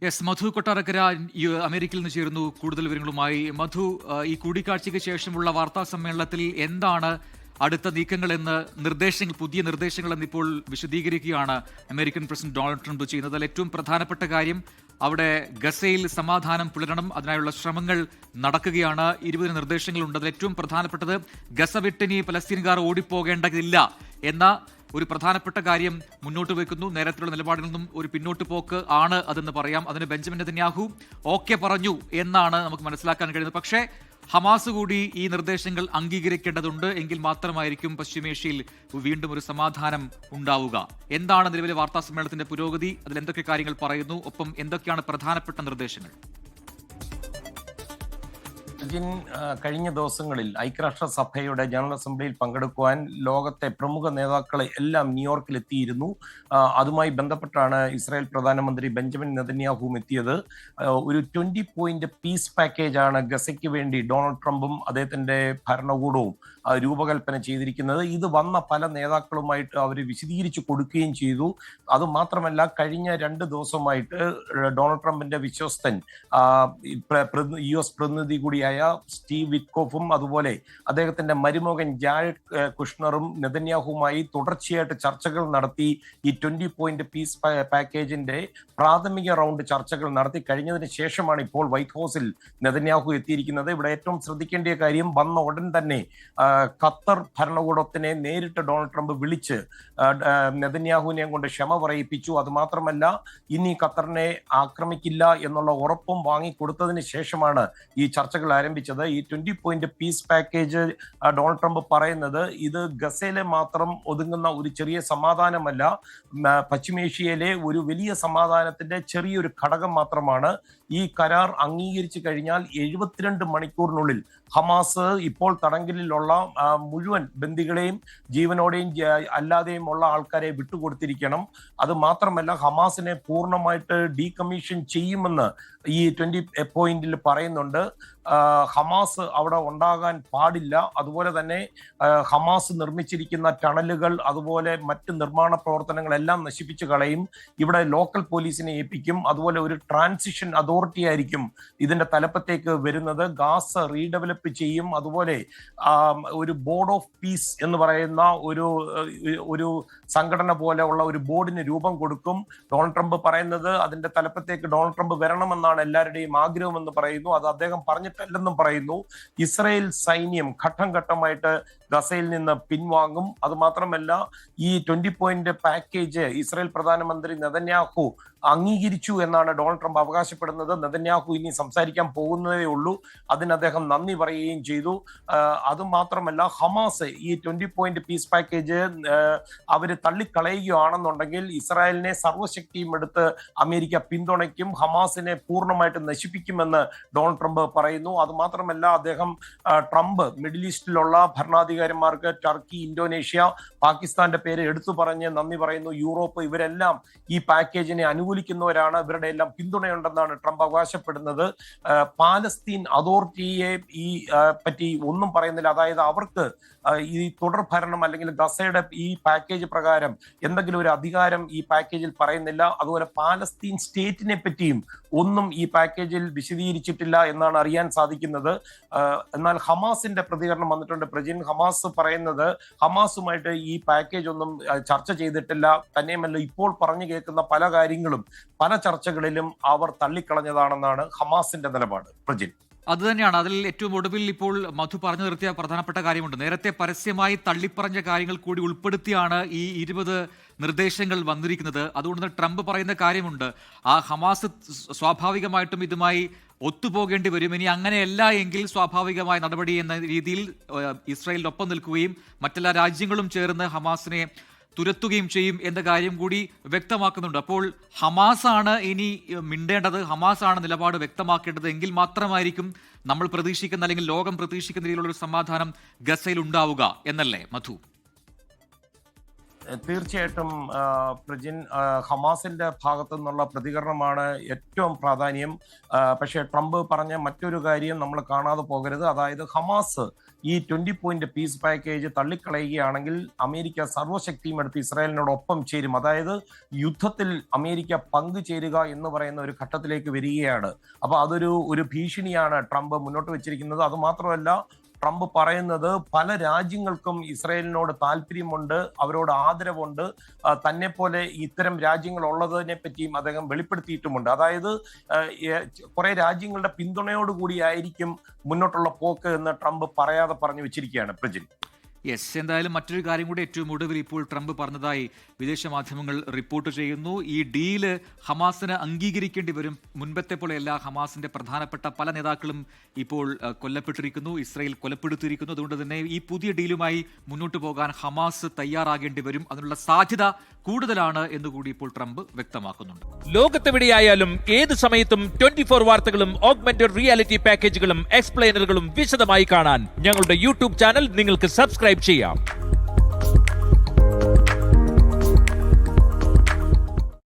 Yes, മധു കൊട്ടാരക്കര അമേരിക്കയിൽ നിന്ന് ചേരുന്നു കൂടുതൽ വിവരങ്ങളുമായി. മധു, ഈ കൂടിക്കാഴ്ചയ്ക്ക് ശേഷമുള്ള വാർത്താ സമ്മേളനത്തിൽ എന്താണ് അടുത്ത നീക്കങ്ങളെന്ന് പുതിയ നിർദ്ദേശങ്ങളെന്ന് ഇപ്പോൾ വിശദീകരിക്കുകയാണ് അമേരിക്കൻ പ്രസിഡന്റ് ഡൊണാൾഡ് ട്രംപ് ചെയ്യുന്നത്. അതിൽ ഏറ്റവും പ്രധാനപ്പെട്ട കാര്യം അവിടെ ഗസയിൽ സമാധാനം പുലരണം, അതിനായുള്ള ശ്രമങ്ങൾ നടക്കുകയാണ്. 20 നിർദ്ദേശങ്ങളുണ്ട്. അതിൽ ഏറ്റവും പ്രധാനപ്പെട്ടത് ഗസ വിട്ടിനി പലസ്തീൻകാർ ഓടിപ്പോകേണ്ടതില്ല എന്ന ഒരു പ്രധാനപ്പെട്ട കാര്യം മുന്നോട്ട് വയ്ക്കുന്നു. നേരത്തെയുള്ള നിലപാടിൽ നിന്നും ഒരു പിന്നോട്ട് പോക്ക് ആണ് അതെന്ന് പറയാം. അതിന് ബെഞ്ചമിൻ നെതന്യാഹു ഓക്കെ പറഞ്ഞു എന്നാണ് നമുക്ക് മനസ്സിലാക്കാൻ കഴിയുന്നത്. പക്ഷേ ഹമാസ് കൂടി ഈ നിർദ്ദേശങ്ങൾ അംഗീകരിക്കേണ്ടതുണ്ട്. എങ്കിൽ മാത്രമായിരിക്കും പശ്ചിമേഷ്യയിൽ വീണ്ടും ഒരു സമാധാനം ഉണ്ടാവുക. എന്താണ് നിലവിലെ വാർത്താ സമ്മേളനത്തിന്റെ പുരോഗതി? അതിൽ എന്തൊക്കെ കാര്യങ്ങൾ പറയുന്നു? ഒപ്പം എന്തൊക്കെയാണ് പ്രധാനപ്പെട്ട നിർദ്ദേശങ്ങൾ? കഴിഞ്ഞ ദിവസങ്ങളിൽ ഐക്യരാഷ്ട്രസഭയുടെ ജനറൽ അസംബ്ലിയിൽ പങ്കെടുക്കുവാൻ ലോകത്തെ പ്രമുഖ നേതാക്കളെ എല്ലാം ന്യൂയോർക്കിൽ എത്തിയിരുന്നു. അതുമായി ബന്ധപ്പെട്ടാണ് ഇസ്രായേൽ പ്രധാനമന്ത്രി ബെഞ്ചമിൻ നെതന്യാഹുവും എത്തിയത്. ഒരു 20 പോയിന്റ് പീസ് പാക്കേജാണ് ഗസയ്ക്ക് വേണ്ടി ഡൊണാൾഡ് ട്രംപും അദ്ദേഹത്തിന്റെ ഭരണകൂടവും രൂപകൽപ്പന ചെയ്തിരിക്കുന്നത്. ഇത് വന്ന പല നേതാക്കളുമായിട്ട് അവർ വിശദീകരിച്ചു കൊടുക്കുകയും ചെയ്തു. അതുമാത്രമല്ല, കഴിഞ്ഞ 2 ദിവസമായിട്ട് ഡൊണാൾഡ് ട്രംപിന്റെ വിശ്വസ്തൻ US പ്രതിനിധി കൂടിയായ സ്റ്റീവ് വിറ്റ്കോഫും അതുപോലെ അദ്ദേഹത്തിന്റെ മരുമകൻ ജാരഡ് കുഷ്ണറും നെതന്യാഹുവുമായി തുടർച്ചയായിട്ട് ചർച്ചകൾ നടത്തി. ഈ 20 പോയിന്റ് പീസ് പാക്കേജിന്റെ പ്രാഥമിക റൗണ്ട് ചർച്ചകൾ നടത്തി കഴിഞ്ഞതിന് ശേഷമാണ് ഇപ്പോൾ വൈറ്റ് ഹൗസിൽ നെതന്യാഹു എത്തിയിരിക്കുന്നത്. ഇവിടെ ഏറ്റവും ശ്രദ്ധിക്കേണ്ട കാര്യം, വന്ന ഉടൻ തന്നെ ഖത്തർ ഭരണകൂടത്തിനെ നേരിട്ട് ഡൊണാൾഡ് ട്രംപ് വിളിച്ച് നെതന്യാഹുവിനെ കൊണ്ട് ക്ഷമ പറയിപ്പിച്ചു. അതുമാത്രമല്ല, ഇനി ഖത്തറിനെ ആക്രമിക്കില്ല എന്നുള്ള ഉറപ്പും വാങ്ങിക്കൊടുത്തതിന് ശേഷമാണ് ഈ ചർച്ചകൾ ആരംഭിച്ചത്. ഈ 20 point peace package Donald Trump പറയുന്നത് ഇത് ഗസയിലെ മാത്രം ഒതുങ്ങുന്ന ഒരു ചെറിയ സമാധാനമല്ല, പശ്ചിമേഷ്യയിലെ ഒരു വലിയ സമാധാനത്തിന്റെ ചെറിയൊരു ഘടകം മാത്രമാണ്. ഈ കരാർ അംഗീകരിച്ചു കഴിഞ്ഞാൽ 72 മണിക്കൂറിനുള്ളിൽ ഹമാസ് ഇപ്പോൾ തടങ്കലിലുള്ള മുഴുവൻ ബന്ദികളെയും ജീവനോടെയും അല്ലാതെയും ഉള്ള ആൾക്കാരെ വിട്ടുകൊടുത്തിരിക്കണം. അത് മാത്രമല്ല, ഹമാസിനെ പൂർണ്ണമായിട്ട് ഡീകമ്മീഷൻ ചെയ്യുമെന്ന് ഈ 20 പോയിന്റിൽ പറയുന്നുണ്ട്. ഹമാസ് അവിടെ ഉണ്ടാകാൻ പാടില്ല. അതുപോലെ തന്നെ ഹമാസ് നിർമ്മിച്ചിരിക്കുന്ന ടണലുകൾ അതുപോലെ മറ്റ് നിർമ്മാണ പ്രവർത്തനങ്ങളെല്ലാം നശിപ്പിച്ചു കളയും. ഇവിടെ ലോക്കൽ പോലീസിനെ ഏൽപ്പിക്കും. അതുപോലെ ഒരു ട്രാൻസിഷൻ അതോറിറ്റി ആയിരിക്കും ഇതിന്റെ തലപ്പത്തേക്ക് വരുന്നത്. ഗാസ റീഡെവലപ്പ് ചെയ്യും. അതുപോലെ ഒരു ബോർഡ് ഓഫ് പീസ് എന്ന് പറയുന്ന ഒരു സംഘടന പോലെ ഉള്ള ഒരു ബോർഡിന് രൂപം കൊടുക്കും. ഡൊണാൾഡ് ട്രംപ് പറയുന്നത് അതിന്റെ തലപ്പത്തേക്ക് ഡൊണാൾഡ് ട്രംപ് വരണമെന്നാണ് എല്ലാവരുടെയും ആഗ്രഹമെന്ന് പറയുന്നു. അത് അദ്ദേഹം പറഞ്ഞിട്ടല്ലെന്നും പറയുന്നു. ഇസ്രായേൽ സൈന്യം ഘട്ടം ഘട്ടമായിട്ട് ഗസയിൽ നിന്ന് പിൻവാങ്ങും. അത് മാത്രമല്ല, ഈ 20 പോയിന്റ് പാക്കേജ് ഇസ്രായേൽ പ്രധാനമന്ത്രി നെതന്യാഹു അംഗീകരിച്ചു എന്നാണ് ഡൊണാൾഡ് ട്രംപ് അവകാശപ്പെടുന്നത്. നെതന്യാഹു ഇനി സംസാരിക്കാൻ പോകുന്നതേ ഉള്ളൂ. അതിന് അദ്ദേഹം നന്ദി പറയുകയും ചെയ്തു. അതുമാത്രമല്ല, ഹമാസ് ഈ 20 പോയിന്റ് പീസ് പാക്കേജ് അവർ തള്ളിക്കളയുകയാണെന്നുണ്ടെങ്കിൽ ഇസ്രായേലിനെ സർവ്വശക്തിയും എടുത്ത് അമേരിക്ക പിന്തുണയ്ക്കും, ഹമാസിനെ പൂർണ്ണമായിട്ട് നശിപ്പിക്കുമെന്ന് ഡൊണാൾഡ് ട്രംപ് പറയുന്നു. അതുമാത്രമല്ല, ട്രംപ് മിഡിൽ ഈസ്റ്റിലുള്ള ഭരണാധികാരിമാർക്ക് ടർക്കി, ഇന്തോനേഷ്യ, പാകിസ്ഥാന്റെ പേര് എടുത്തു പറഞ്ഞ് നന്ദി പറയുന്നു. യൂറോപ്പ്, ഇവരെല്ലാം ഈ പാക്കേജിനെ അനുകൂലിക്കുന്നവരാണ്. ഇവരുടെ എല്ലാം പിന്തുണയുണ്ടെന്നാണ് ട്രംപ് അവകാശപ്പെടുന്നത്. പാലസ്തീൻ അതോറിറ്റിയെ ഈ പറ്റി ഒന്നും പറയുന്നില്ല. അതായത് അവർക്ക് ഈ തുടർ ഭരണം അല്ലെങ്കിൽ ഗസയുടെ ഈ പാക്കേജ് പ്രകാരം എന്തെങ്കിലും ഒരു അധികാരം ഈ പാക്കേജിൽ പറയുന്നില്ല. അതുപോലെ പാലസ്തീൻ സ്റ്റേറ്റിനെ പറ്റിയും ഒന്നും ഈ പാക്കേജിൽ വിശദീകരിച്ചിട്ടില്ല എന്നാണ് അറിയാൻ സാധിക്കുന്നത്. എന്നാൽ ഹമാസിന്റെ പ്രതികരണം വന്നിട്ടുണ്ട്. ഹമാസ് പറയുന്നത് ഹമാസുമായിട്ട് ഈ പാക്കേജ് ഒന്നും ചർച്ച ചെയ്തിട്ടില്ല. തന്നെയുമല്ല, ഇപ്പോൾ പറഞ്ഞു കേൾക്കുന്ന പല കാര്യങ്ങളും പല ചർച്ചകളിലും അവർ തള്ളിക്കളഞ്ഞതാണെന്നാണ് ഹമാസിന്റെ നിലപാട്. പ്രജിൻ, അത് തന്നെയാണ്. അതിൽ ഏറ്റവും ഒടുവിൽ ഇപ്പോൾ മധു പറഞ്ഞു നിർത്തിയ പ്രധാനപ്പെട്ട കാര്യമുണ്ട്. നേരത്തെ പരസ്യമായി തള്ളിപ്പറഞ്ഞ കാര്യങ്ങൾ കൂടി ഉൾപ്പെടുത്തിയാണ് ഈ 20 നിർദ്ദേശങ്ങൾ വന്നിരിക്കുന്നത്. അതുകൊണ്ട് ട്രംപ് പറയുന്ന കാര്യമുണ്ട്, ആ ഹമാസ് സ്വാഭാവികമായിട്ടും ഇതുമായി ഒത്തുപോകേണ്ടി വരും. ഇനി അങ്ങനെയല്ല എങ്കിൽ സ്വാഭാവികമായ നടപടി എന്ന രീതിയിൽ ഇസ്രായേലിനൊപ്പം നിൽക്കുകയും മറ്റെല്ലാ രാജ്യങ്ങളും ചേർന്ന് ഹമാസിനെ തുരത്തുകയും ചെയ്യും എന്ന കാര്യം കൂടി വ്യക്തമാക്കുന്നുണ്ട്. അപ്പോൾ ഹമാസാണ് ഇനി മിണ്ടേണ്ടത്, ഹമാസാണ് നിലപാട് വ്യക്തമാക്കേണ്ടത്. എങ്കിൽ മാത്രമായിരിക്കും നമ്മൾ പ്രതീക്ഷിക്കുന്ന അല്ലെങ്കിൽ ലോകം പ്രതീക്ഷിക്കുന്ന രീതിയിലുള്ള ഒരു സമാധാനം ഗസയിൽ ഉണ്ടാവുക എന്നല്ലേ മധു? തീർച്ചയായിട്ടും പ്രജിൻ, ഹമാസിന്റെ ഭാഗത്തു നിന്നുള്ള പ്രതികരണമാണ് ഏറ്റവും പ്രാധാന്യം. പക്ഷേ ട്രംപ് പറഞ്ഞ മറ്റൊരു കാര്യം നമ്മൾ കാണാതെ പോകരുത്. അതായത് ഹമാസ് ഈ 20 പോയിന്റ് പീസ് പാക്കേജ് തള്ളിക്കളയുകയാണെങ്കിൽ അമേരിക്ക സർവ്വശക്തിയും എടുത്ത് ഇസ്രായേലിനോടൊപ്പം ചേരും. അതായത് യുദ്ധത്തിൽ അമേരിക്ക പങ്കുചേരുക എന്ന് പറയുന്ന ഒരു ഘട്ടത്തിലേക്ക് വരികയാണ്. അപ്പൊ അതൊരു ഭീഷണിയാണ് ട്രംപ് മുന്നോട്ട് വെച്ചിരിക്കുന്നത്. അത് മാത്രമല്ല, ട്രംപ് പറയുന്നത് പല രാജ്യങ്ങൾക്കും ഇസ്രായേലിനോട് താല്പര്യമുണ്ട്, അവരോട് ആദരവുണ്ട്, തന്നെ പോലെ ഇത്തരം രാജ്യങ്ങൾ ഉള്ളതിനെ പറ്റിയും അദ്ദേഹം വെളിപ്പെടുത്തിയിട്ടുമുണ്ട്. അതായത് കുറെ രാജ്യങ്ങളുടെ പിന്തുണയോടുകൂടിയായിരിക്കും മുന്നോട്ടുള്ള പോക്ക് എന്ന് ട്രംപ് പറയാതെ പറഞ്ഞു വെച്ചിരിക്കുകയാണ് പ്രജിൻ. യെസ്, എന്തായാലും മറ്റൊരു കാര്യം കൂടി ഏറ്റവും ഒടുവിൽ ഇപ്പോൾ ട്രംപ് പറഞ്ഞതായി വിദേശ മാധ്യമങ്ങൾ റിപ്പോർട്ട് ചെയ്യുന്നു. ഈ ഡീല് ഹമാസിന് അംഗീകരിക്കേണ്ടി വരും. മുൻപത്തെ പോലെയല്ല, ഹമാസിന്റെ പ്രധാനപ്പെട്ട പല നേതാക്കളും ഇപ്പോൾ കൊല്ലപ്പെട്ടിരിക്കുന്നു, ഇസ്രായേൽ കൊലപ്പെടുത്തിയിരിക്കുന്നു. അതുകൊണ്ട് തന്നെ ഈ പുതിയ ഡീലുമായി മുന്നോട്ട് പോകാൻ ഹമാസ് തയ്യാറാകേണ്ടി വരും. അതിനുള്ള സാധ്യത കൂടുതലാണ് എന്നുകൂടി ഇപ്പോൾ ട്രംപ് വ്യക്തമാക്കുന്നുണ്ട്. ലോകത്തെവിടെയായാലും ഏത് സമയത്തും 24 വാർത്തകളും ഓഗ്മെന്റഡ് റിയാലിറ്റി പാക്കേജുകളും എക്സ്പ്ലെയിനറുകളും വിശദമായി കാണാൻ ഞങ്ങളുടെ യൂട്യൂബ് ചാനൽ നിങ്ങൾക്ക് സബ്സ്ക്രൈബ് ചെയ്യാം.